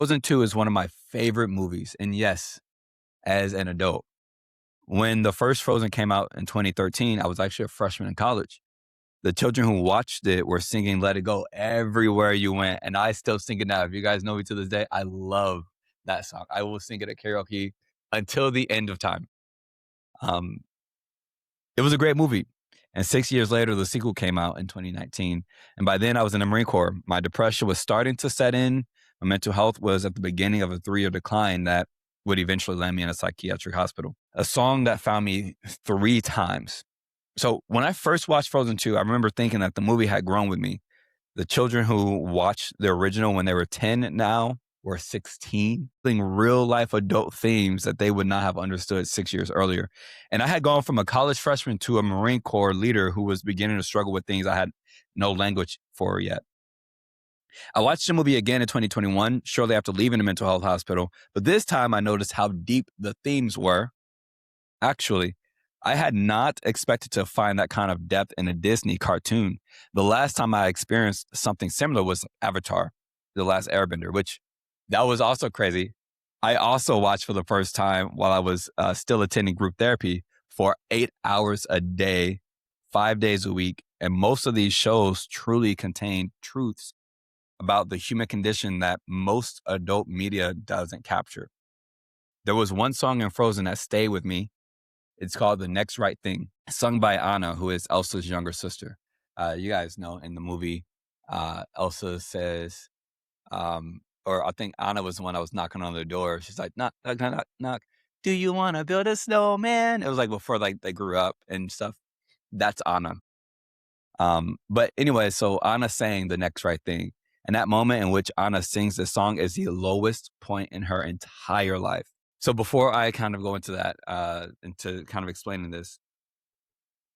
Frozen 2 is one of my favorite movies, and yes, as an adult. When the first Frozen came out in 2013, I was actually a freshman in college. The children who watched it were singing "Let It Go" everywhere you went, and I still sing it now. If you guys know me to this day, I love that song. I will sing it at karaoke until the end of time. Um, it was a great movie. And 6 years later, the sequel came out in 2019. And by then, I was in the Marine Corps. My depression was starting to set in. My mental health was at the beginning of a 3-year decline that would eventually land me in a psychiatric hospital. A song that found me 3 times. So when I first watched Frozen 2, I remember thinking that the movie had grown with me. The children who watched the original when they were 10 now were 16, seeing real life adult themes that they would not have understood 6 years earlier. And I had gone from a college freshman to a Marine Corps leader who was beginning to struggle with things I had no language for yet. I watched the movie again in 2021, shortly after leaving the mental health hospital. But this time I noticed how deep the themes were. Actually, I had not expected to find that kind of depth in a Disney cartoon. The last time I experienced something similar was Avatar, The Last Airbender, which that was also crazy. I also watched for the first time while I was still attending group therapy for 8 hours a day, 5 days a week. And most of these shows truly contain truths about the human condition that most adult media doesn't capture. There was one song in Frozen that stayed with me. It's called The Next Right Thing, sung by Anna, who is Elsa's younger sister. You guys know in the movie, Elsa says, or I think Anna was the one that was knocking on the door. She's like, knock, knock, knock, knock, knock. Do you want to build a snowman? It was like before like they grew up and stuff. That's Anna. But anyway, so Anna sang The Next Right Thing. And that moment in which Anna sings the song is the lowest point in her entire life. So before I kind of go into that, into kind of explaining this,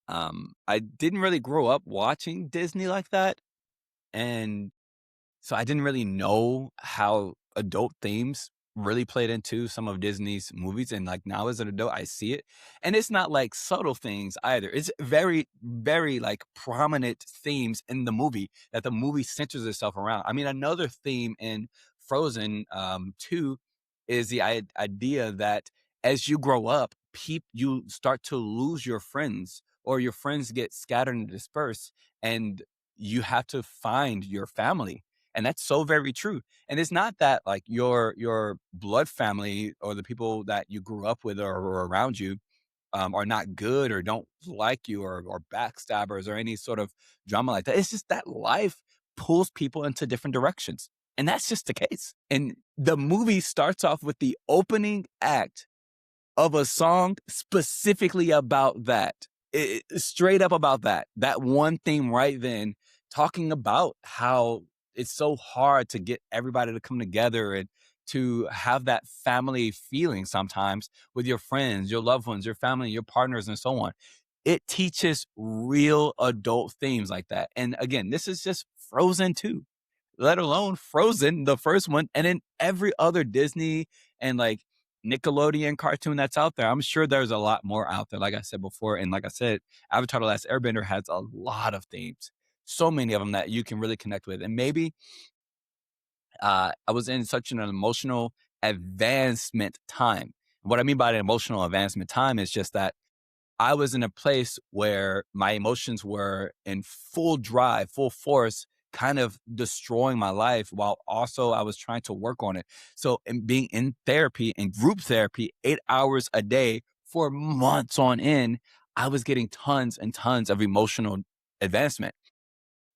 I didn't really grow up watching Disney like that. And so I didn't really know how adult themes really played into some of Disney's movies. And like now as an adult, I see it. And it's not like subtle things either. It's very, very like prominent themes in the movie that the movie centers itself around. I mean, another theme in Frozen 2 is the idea that as you grow up, you start to lose your friends or your friends get scattered and dispersed and you have to find your family. And that's so very true. And it's not that like your blood family or the people that you grew up with or around you are not good or don't like you or backstabbers or any sort of drama like that. It's just that life pulls people into different directions. And that's just the case. And the movie starts off with the opening act of a song specifically about that. Straight up about that. That one theme right then, talking about how it's so hard to get everybody to come together and to have that family feeling sometimes with your friends, your loved ones, your family, your partners, and so on. It teaches real adult themes like that. And again, this is just Frozen 2, let alone Frozen, the first one, and then every other Disney and like Nickelodeon cartoon that's out there. I'm sure there's a lot more out there, like I said before. And like I said, Avatar The Last Airbender has a lot of themes, so many of them that you can really connect with. And maybe I was in such an emotional advancement time. What I mean by an emotional advancement time is just that I was in a place where my emotions were in full drive, full force, kind of destroying my life while also I was trying to work on it. So, in being in therapy and group therapy 8 hours a day for months on end, I was getting tons and tons of emotional advancement.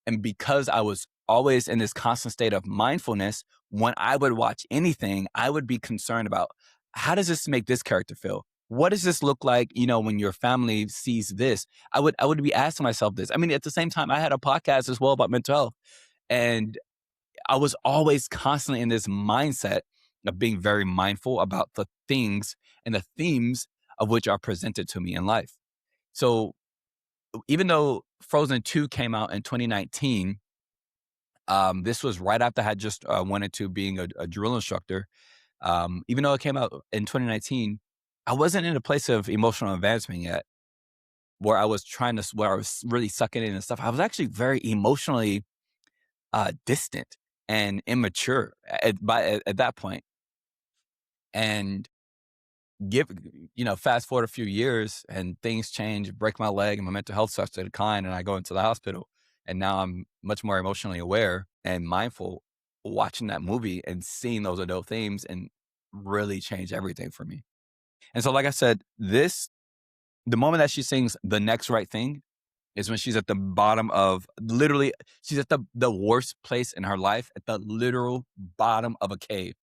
And because I was always in this constant state of mindfulness, when I would watch anything, I would be concerned about how does this make this character feel? What does this look like, when your family sees this? I would be asking myself this. I mean, at the same time, I had a podcast as well about mental health. And I was always constantly in this mindset of being very mindful about the things and the themes of which are presented to me in life. So even though Frozen 2 came out in 2019, this was right after I had just went into being a drill instructor. Even though it came out in 2019, I wasn't in a place of emotional advancement yet, where I was really sucking in and stuff. I was actually very emotionally distant. and immature at that point. And give fast forward a few years and things change, break my leg, and my mental health starts to decline, and I go into the hospital. And now I'm much more emotionally aware and mindful watching that movie and seeing those adult themes and really change everything for me. And so, like I said, the moment that she sings the next right thing is when she's at the bottom of literally, she's at the worst place in her life, at the literal bottom of a cave.